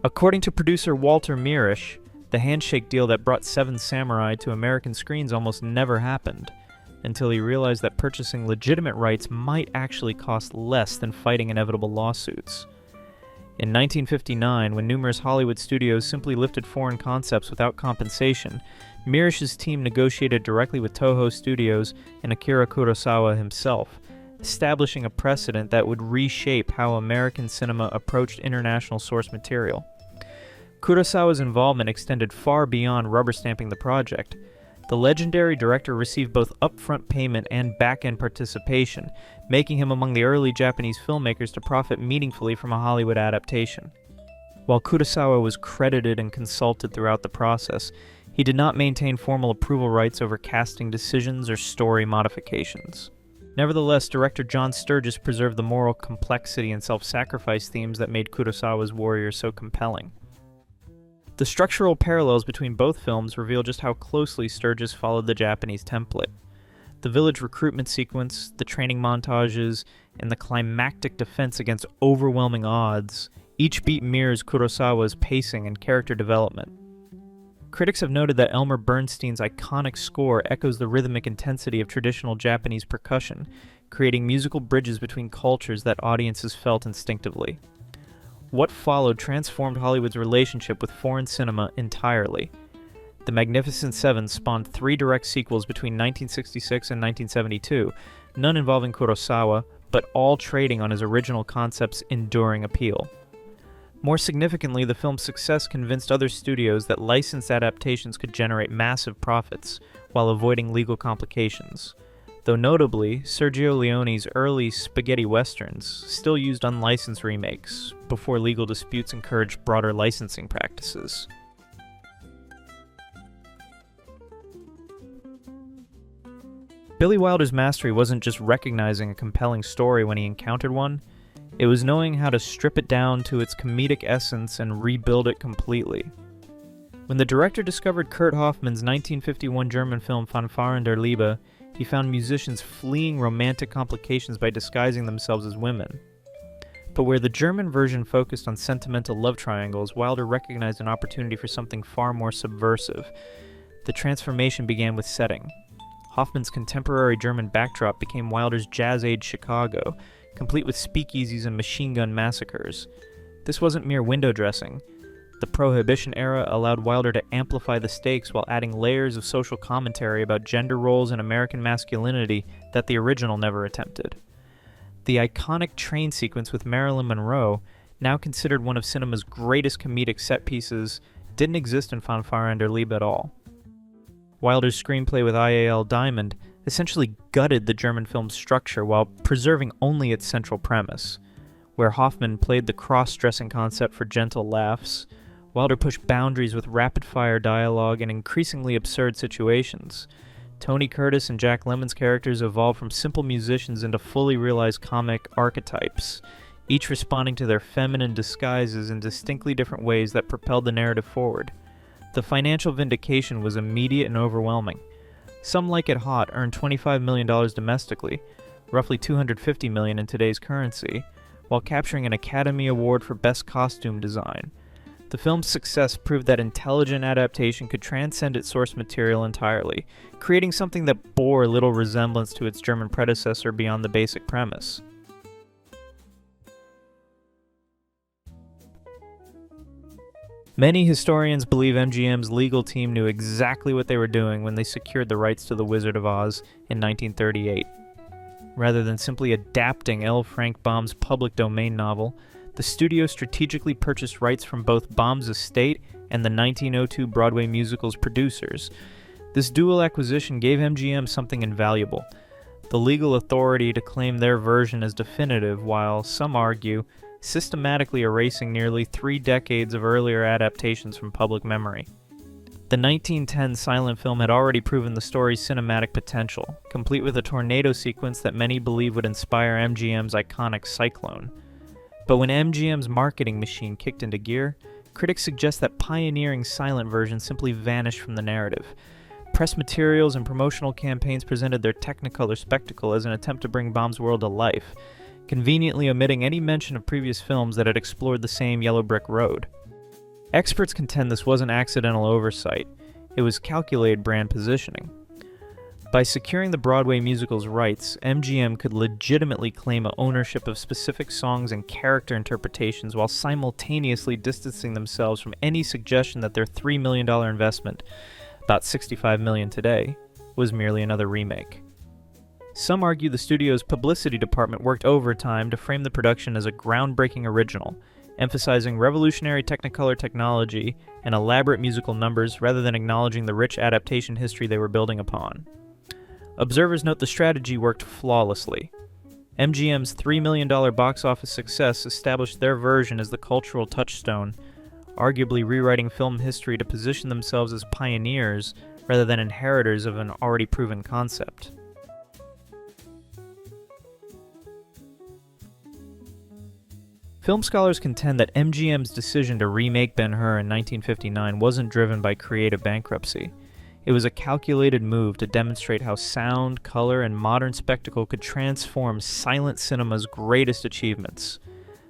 According to producer Walter Mirisch, the handshake deal that brought Seven Samurai to American screens almost never happened, until he realized that purchasing legitimate rights might actually cost less than fighting inevitable lawsuits. In 1959, when numerous Hollywood studios simply lifted foreign concepts without compensation, Mirisch's team negotiated directly with Toho Studios and Akira Kurosawa himself, establishing a precedent that would reshape how American cinema approached international source material. Kurosawa's involvement extended far beyond rubber-stamping the project. The legendary director received both upfront payment and back-end participation, making him among the early Japanese filmmakers to profit meaningfully from a Hollywood adaptation. While Kurosawa was credited and consulted throughout the process, he did not maintain formal approval rights over casting decisions or story modifications. Nevertheless, director John Sturges preserved the moral complexity and self-sacrifice themes that made Kurosawa's Warrior so compelling. The structural parallels between both films reveal just how closely Sturges followed the Japanese template. The village recruitment sequence, the training montages, and the climactic defense against overwhelming odds each beat mirrors Kurosawa's pacing and character development. Critics have noted that Elmer Bernstein's iconic score echoes the rhythmic intensity of traditional Japanese percussion, creating musical bridges between cultures that audiences felt instinctively. What followed transformed Hollywood's relationship with foreign cinema entirely. The Magnificent Seven spawned 3 direct sequels between 1966 and 1972, none involving Kurosawa, but all trading on his original concept's enduring appeal. More significantly, the film's success convinced other studios that licensed adaptations could generate massive profits, while avoiding legal complications. Though notably, Sergio Leone's early spaghetti westerns still used unlicensed remakes, before legal disputes encouraged broader licensing practices. Billy Wilder's mastery wasn't just recognizing a compelling story when he encountered one, it was knowing how to strip it down to its comedic essence and rebuild it completely. When the director discovered Kurt Hoffmann's 1951 German film Fanfaren der Liebe, he found musicians fleeing romantic complications by disguising themselves as women. But where the German version focused on sentimental love triangles, Wilder recognized an opportunity for something far more subversive. The transformation began with setting. Hoffmann's contemporary German backdrop became Wilder's jazz-age Chicago, complete with speakeasies and machine gun massacres. This wasn't mere window dressing. The Prohibition era allowed Wilder to amplify the stakes while adding layers of social commentary about gender roles and American masculinity that the original never attempted. The iconic train sequence with Marilyn Monroe, now considered one of cinema's greatest comedic set pieces, didn't exist in Fanfaren der Liebe at all. Wilder's screenplay with I.A.L. Diamond essentially gutted the German film's structure while preserving only its central premise. Where Hoffmann played the cross-dressing concept for gentle laughs, Wilder pushed boundaries with rapid-fire dialogue and increasingly absurd situations. Tony Curtis and Jack Lemmon's characters evolved from simple musicians into fully realized comic archetypes, each responding to their feminine disguises in distinctly different ways that propelled the narrative forward. The financial vindication was immediate and overwhelming. Some Like It Hot earned $25 million domestically, roughly $250 million in today's currency, while capturing an Academy Award for Best Costume Design. The film's success proved that intelligent adaptation could transcend its source material entirely, creating something that bore little resemblance to its German predecessor beyond the basic premise. Many historians believe MGM's legal team knew exactly what they were doing when they secured the rights to The Wizard of Oz in 1938. Rather than simply adapting L. Frank Baum's public domain novel, the studio strategically purchased rights from both Baum's estate and the 1902 Broadway musical's producers. This dual acquisition gave MGM something invaluable: the legal authority to claim their version as definitive, while, some argue, systematically erasing nearly 3 decades of earlier adaptations from public memory. The 1910 silent film had already proven the story's cinematic potential, complete with a tornado sequence that many believe would inspire MGM's iconic Cyclone. But when MGM's marketing machine kicked into gear, critics suggest that pioneering silent version simply vanished from the narrative. Press materials and promotional campaigns presented their Technicolor spectacle as an attempt to bring Baum's world to life, conveniently omitting any mention of previous films that had explored the same yellow brick road. Experts contend this wasn't accidental oversight, it was calculated brand positioning. By securing the Broadway musical's rights, MGM could legitimately claim ownership of specific songs and character interpretations while simultaneously distancing themselves from any suggestion that their $3 million investment, about $65 million today, was merely another remake. Some argue the studio's publicity department worked overtime to frame the production as a groundbreaking original, emphasizing revolutionary Technicolor technology and elaborate musical numbers rather than acknowledging the rich adaptation history they were building upon. Observers note the strategy worked flawlessly. MGM's $3 million box office success established their version as the cultural touchstone, arguably rewriting film history to position themselves as pioneers rather than inheritors of an already proven concept. Film scholars contend that MGM's decision to remake Ben-Hur in 1959 wasn't driven by creative bankruptcy. It was a calculated move to demonstrate how sound, color, and modern spectacle could transform silent cinema's greatest achievements.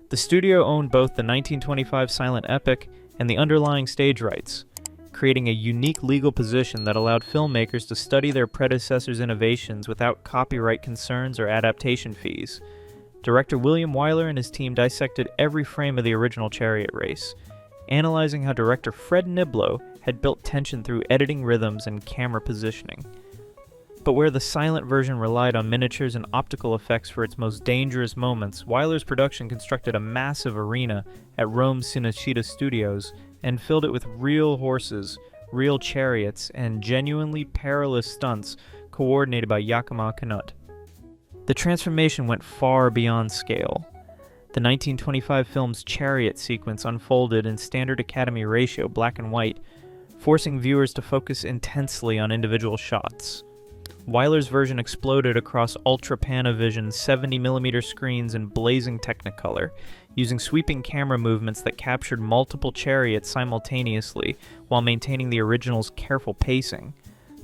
The studio owned both the 1925 silent epic and the underlying stage rights, creating a unique legal position that allowed filmmakers to study their predecessors' innovations without copyright concerns or adaptation fees. Director William Wyler and his team dissected every frame of the original chariot race, analyzing how director Fred Niblo had built tension through editing rhythms and camera positioning. But where the silent version relied on miniatures and optical effects for its most dangerous moments, Wyler's production constructed a massive arena at Rome's Cinecittà Studios and filled it with real horses, real chariots, and genuinely perilous stunts coordinated by Yakima Canutt. The transformation went far beyond scale. The 1925 film's chariot sequence unfolded in standard Academy ratio black and white, forcing viewers to focus intensely on individual shots. Wyler's version exploded across Ultra Panavision 70mm screens in blazing Technicolor, using sweeping camera movements that captured multiple chariots simultaneously while maintaining the original's careful pacing.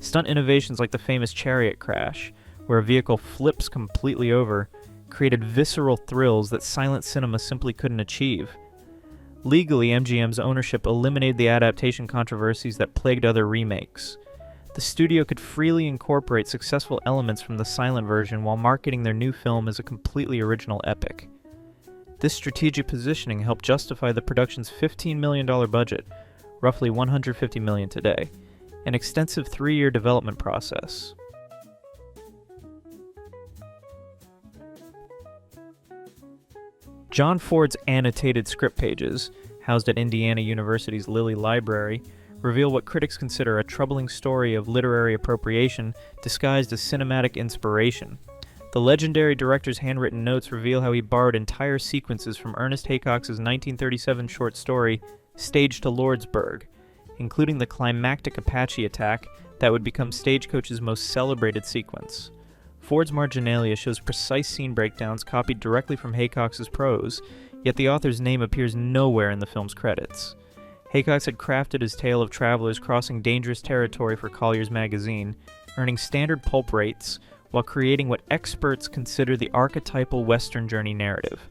Stunt innovations like the famous chariot crash, where a vehicle flips completely over, created visceral thrills that silent cinema simply couldn't achieve. Legally, MGM's ownership eliminated the adaptation controversies that plagued other remakes. The studio could freely incorporate successful elements from the silent version while marketing their new film as a completely original epic. This strategic positioning helped justify the production's $15 million budget, roughly $150 million today, an extensive 3-year development process. John Ford's annotated script pages, housed at Indiana University's Lilly Library, reveal what critics consider a troubling story of literary appropriation disguised as cinematic inspiration. The legendary director's handwritten notes reveal how he borrowed entire sequences from Ernest Haycock's 1937 short story, Stage to Lordsburg, including the climactic Apache attack that would become Stagecoach's most celebrated sequence. Ford's marginalia shows precise scene breakdowns copied directly from Haycock's prose, yet the author's name appears nowhere in the film's credits. Haycock had crafted his tale of travelers crossing dangerous territory for Collier's magazine, earning standard pulp rates while creating what experts consider the archetypal Western journey narrative.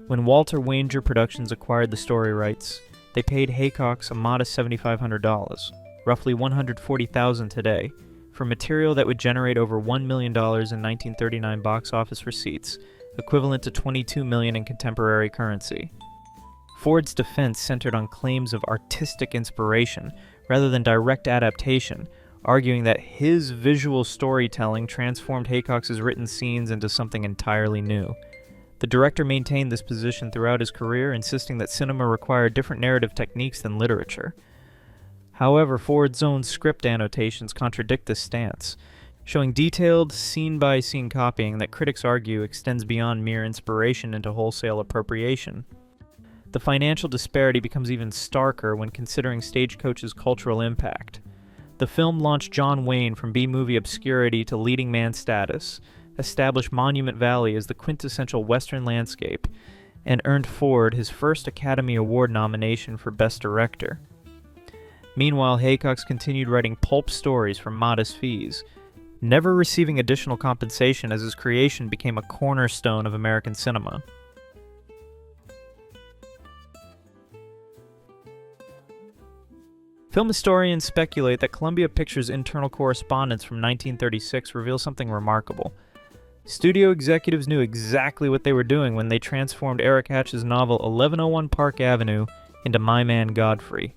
When Walter Wanger Productions acquired the story rights, they paid Haycock a modest $7,500, roughly $140,000 today, for material that would generate over $1 million in 1939 box office receipts, equivalent to $22 million in contemporary currency. Ford's defense centered on claims of artistic inspiration rather than direct adaptation, arguing that his visual storytelling transformed Haycock's written scenes into something entirely new. The director maintained this position throughout his career, insisting that cinema required different narrative techniques than literature. However, Ford's own script annotations contradict this stance, showing detailed, scene-by-scene copying that critics argue extends beyond mere inspiration into wholesale appropriation. The financial disparity becomes even starker when considering Stagecoach's cultural impact. The film launched John Wayne from B-movie obscurity to leading man status, established Monument Valley as the quintessential Western landscape, and earned Ford his first Academy Award nomination for Best Director. Meanwhile, Haycock continued writing pulp stories for modest fees, never receiving additional compensation as his creation became a cornerstone of American cinema. Film historians speculate that Columbia Pictures' internal correspondence from 1936 reveals something remarkable. Studio executives knew exactly what they were doing when they transformed Eric Hatch's novel 1101 Park Avenue into My Man Godfrey.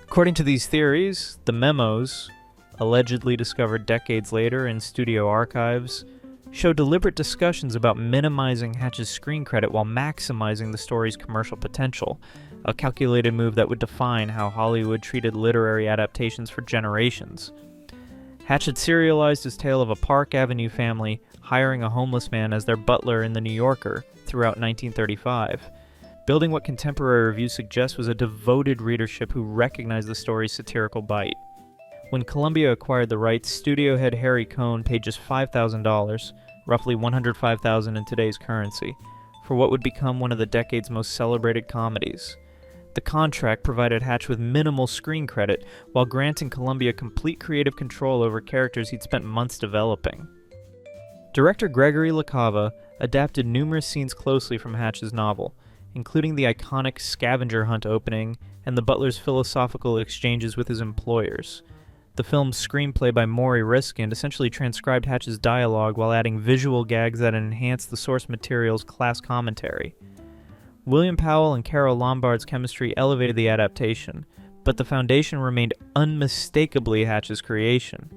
According to these theories, the memos, allegedly discovered decades later in studio archives, show deliberate discussions about minimizing Hatch's screen credit while maximizing the story's commercial potential, a calculated move that would define how Hollywood treated literary adaptations for generations. Hatch had serialized his tale of a Park Avenue family hiring a homeless man as their butler in The New Yorker throughout 1935, building what contemporary reviews suggest was a devoted readership who recognized the story's satirical bite. When Columbia acquired the rights, studio head Harry Cohn paid just $5,000, roughly $105,000 in today's currency, for what would become one of the decade's most celebrated comedies. The contract provided Hatch with minimal screen credit while granting Columbia complete creative control over characters he'd spent months developing. Director Gregory LaCava adapted numerous scenes closely from Hatch's novel, including the iconic scavenger hunt opening and the butler's philosophical exchanges with his employers. The film's screenplay by Maury Riskind essentially transcribed Hatch's dialogue while adding visual gags that enhanced the source material's class commentary. William Powell and Carol Lombard's chemistry elevated the adaptation, but the foundation remained unmistakably Hatch's creation.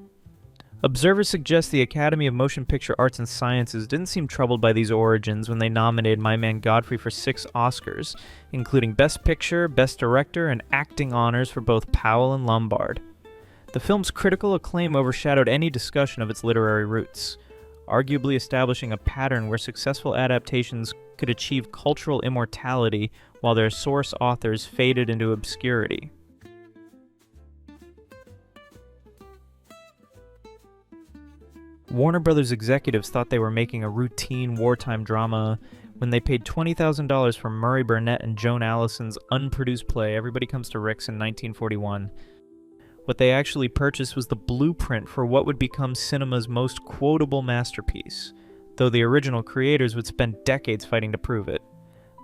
Observers suggest the Academy of Motion Picture Arts and Sciences didn't seem troubled by these origins when they nominated My Man Godfrey for 6 Oscars, including Best Picture, Best Director, and acting honors for both Powell and Lombard. The film's critical acclaim overshadowed any discussion of its literary roots, arguably establishing a pattern where successful adaptations could achieve cultural immortality while their source authors faded into obscurity. Warner Brothers executives thought they were making a routine wartime drama when they paid $20,000 for Murray Burnett and Joan Allison's unproduced play Everybody Comes to Rick's in 1941. What they actually purchased was the blueprint for what would become cinema's most quotable masterpiece, though the original creators would spend decades fighting to prove it.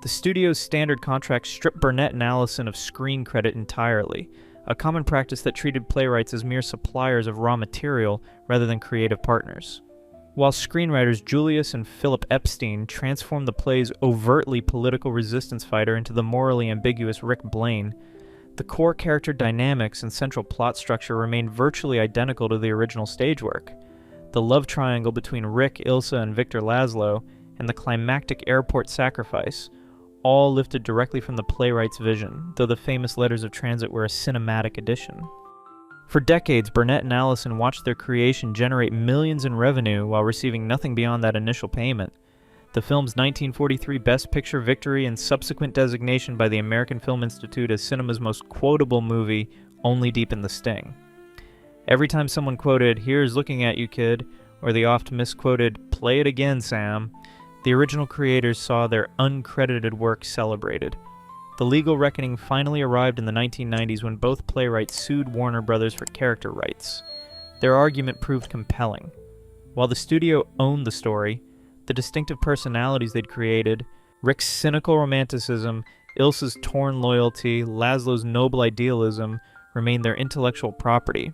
The studio's standard contract stripped Burnett and Allison of screen credit entirely, a common practice that treated playwrights as mere suppliers of raw material rather than creative partners. While screenwriters Julius and Philip Epstein transformed the play's overtly political resistance fighter into the morally ambiguous Rick Blaine, the core character dynamics and central plot structure remained virtually identical to the original stage work. The love triangle between Rick, Ilsa, and Victor Laszlo, and the climactic airport sacrifice, all lifted directly from the playwright's vision, though the famous letters of transit were a cinematic addition. For decades, Burnett and Allison watched their creation generate millions in revenue while receiving nothing beyond that initial payment. The film's 1943 Best Picture victory and subsequent designation by the American Film Institute as cinema's most quotable movie only deepened the sting. Every time someone quoted, "Here's looking at you, kid," or the oft misquoted, "Play it again, Sam," the original creators saw their uncredited work celebrated. The legal reckoning finally arrived in the 1990s when both playwrights sued Warner Brothers for character rights. Their argument proved compelling. While the studio owned the story, the distinctive personalities they'd created, Rick's cynical romanticism, Ilsa's torn loyalty, Laszlo's noble idealism, remained their intellectual property.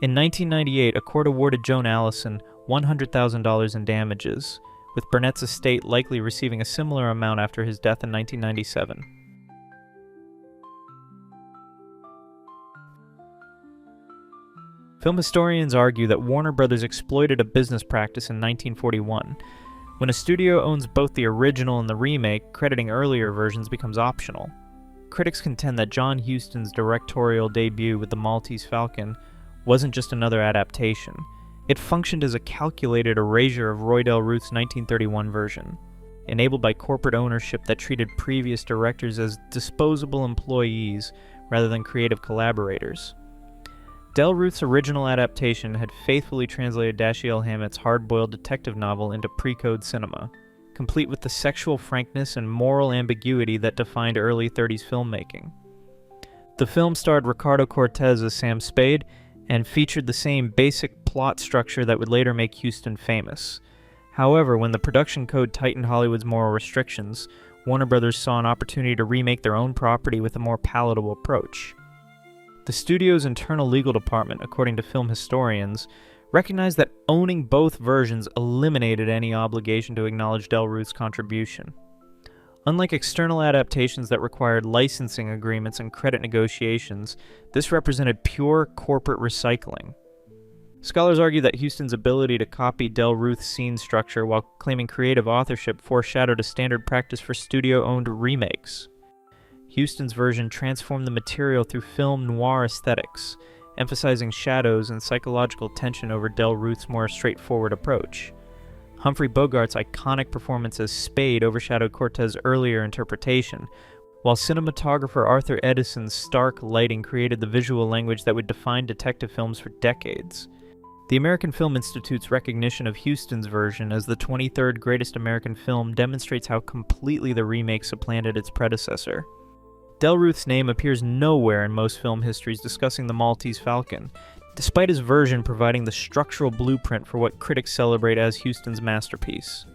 In 1998, a court awarded Joan Allison $100,000 in damages, with Burnett's estate likely receiving a similar amount after his death in 1997. Film historians argue that Warner Brothers exploited a business practice in 1941. When a studio owns both the original and the remake, crediting earlier versions becomes optional. Critics contend that John Huston's directorial debut with the Maltese Falcon wasn't just another adaptation. It functioned as a calculated erasure of Roy Del Ruth's 1931 version, enabled by corporate ownership that treated previous directors as disposable employees rather than creative collaborators. Del Ruth's original adaptation had faithfully translated Dashiell Hammett's hard-boiled detective novel into pre-code cinema, complete with the sexual frankness and moral ambiguity that defined early 30s filmmaking. The film starred Ricardo Cortez as Sam Spade and featured the same basic plot structure that would later make Huston famous. However, when the production code tightened Hollywood's moral restrictions, Warner Brothers saw an opportunity to remake their own property with a more palatable approach. The studio's internal legal department, according to film historians, recognized that owning both versions eliminated any obligation to acknowledge Del Ruth's contribution. Unlike external adaptations that required licensing agreements and credit negotiations, this represented pure corporate recycling. Scholars argue that Huston's ability to copy Del Ruth's scene structure while claiming creative authorship foreshadowed a standard practice for studio-owned remakes. Huston's version transformed the material through film noir aesthetics, emphasizing shadows and psychological tension over Del Ruth's more straightforward approach. Humphrey Bogart's iconic performance as Spade overshadowed Cortez's earlier interpretation, while cinematographer Arthur Edison's stark lighting created the visual language that would define detective films for decades. The American Film Institute's recognition of Huston's version as the 23rd greatest American film demonstrates how completely the remake supplanted its predecessor. Del Ruth's name appears nowhere in most film histories discussing the Maltese Falcon, despite his version providing the structural blueprint for what critics celebrate as Huston's masterpiece.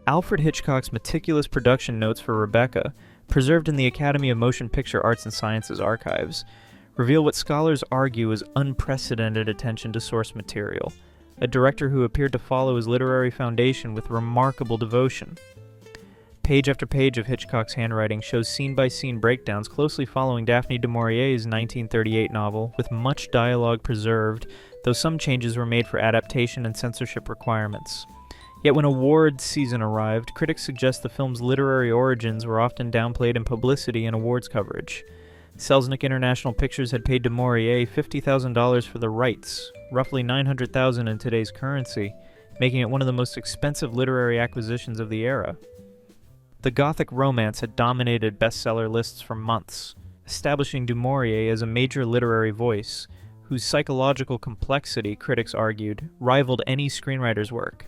Alfred Hitchcock's meticulous production notes for Rebecca, preserved in the Academy of Motion Picture Arts and Sciences archives, reveal what scholars argue is unprecedented attention to source material, a director who appeared to follow his literary foundation with remarkable devotion. Page after page of Hitchcock's handwriting shows scene-by-scene breakdowns closely following Daphne du Maurier's 1938 novel, with much dialogue preserved, though some changes were made for adaptation and censorship requirements. Yet when awards season arrived, critics suggest the film's literary origins were often downplayed in publicity and awards coverage. Selznick International Pictures had paid du Maurier $50,000 for the rights, roughly $900,000 in today's currency, making it one of the most expensive literary acquisitions of the era. The Gothic romance had dominated bestseller lists for months, establishing du Maurier as a major literary voice, whose psychological complexity, critics argued, rivaled any screenwriter's work.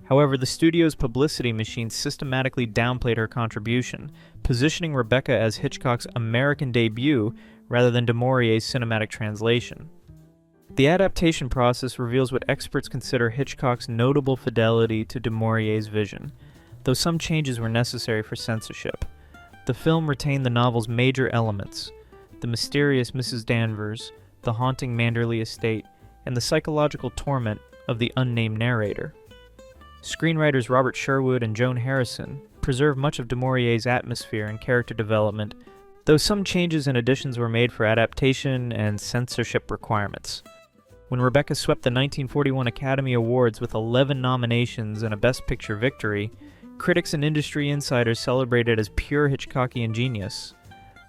However, the studio's publicity machine systematically downplayed her contribution, positioning Rebecca as Hitchcock's American debut rather than du Maurier's cinematic translation. The adaptation process reveals what experts consider Hitchcock's notable fidelity to du Maurier's vision, though some changes were necessary for censorship. The film retained the novel's major elements: the mysterious Mrs. Danvers, the haunting Manderley estate, and the psychological torment of the unnamed narrator. Screenwriters Robert Sherwood and Joan Harrison preserve much of du Maurier's atmosphere and character development, though some changes and additions were made for adaptation and censorship requirements. When Rebecca swept the 1941 Academy Awards with 11 nominations and a Best Picture victory, critics and industry insiders celebrated as pure Hitchcockian genius.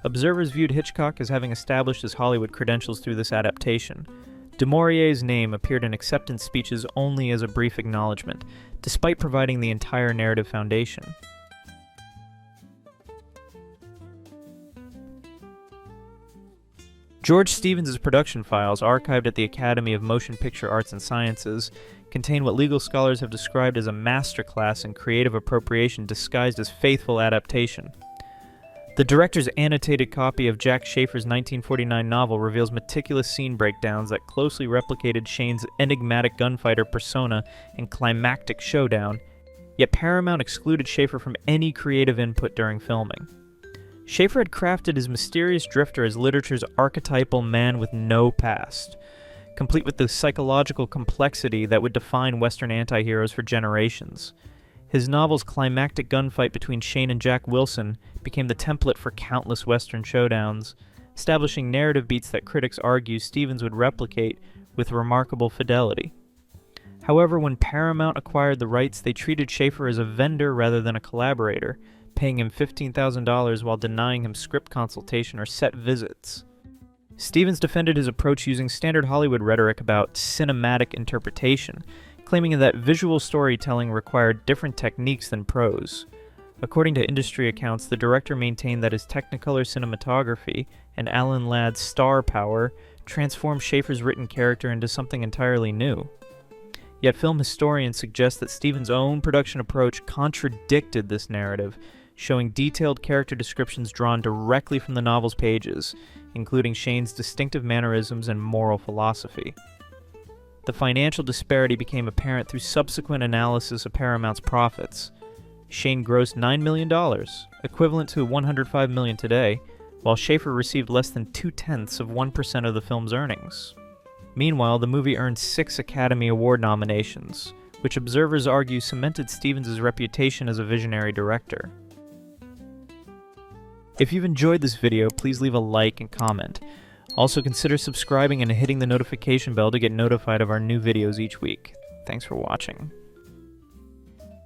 Observers viewed Hitchcock as having established his Hollywood credentials through this adaptation. Du Maurier's name appeared in acceptance speeches only as a brief acknowledgement, despite providing the entire narrative foundation. George Stevens' production files, archived at the Academy of Motion Picture Arts and Sciences, contain what legal scholars have described as a masterclass in creative appropriation disguised as faithful adaptation. The director's annotated copy of Jack Schaefer's 1949 novel reveals meticulous scene breakdowns that closely replicated Shane's enigmatic gunfighter persona and climactic showdown, yet Paramount excluded Schaefer from any creative input during filming. Schaefer had crafted his mysterious drifter as literature's archetypal man with no past, complete with the psychological complexity that would define Western anti-heroes for generations. His novel's climactic gunfight between Shane and Jack Wilson became the template for countless Western showdowns, establishing narrative beats that critics argue Stevens would replicate with remarkable fidelity. However, when Paramount acquired the rights, they treated Schaefer as a vendor rather than a collaborator, paying him $15,000 while denying him script consultation or set visits. Stevens defended his approach using standard Hollywood rhetoric about cinematic interpretation, claiming that visual storytelling required different techniques than prose. According to industry accounts, the director maintained that his Technicolor cinematography and Alan Ladd's star power transformed Schaefer's written character into something entirely new. Yet film historians suggest that Stevens' own production approach contradicted this narrative, showing detailed character descriptions drawn directly from the novel's pages, including Shane's distinctive mannerisms and moral philosophy. The financial disparity became apparent through subsequent analysis of Paramount's profits. Shane grossed $9 million, equivalent to $105 million today, while Schaefer received less than 0.2% of the film's earnings. Meanwhile, the movie earned 6 Academy Award nominations, which observers argue cemented Stevens' reputation as a visionary director. If you've enjoyed this video, please leave a like and comment. Also consider subscribing and hitting the notification bell to get notified of our new videos each week. Thanks for watching.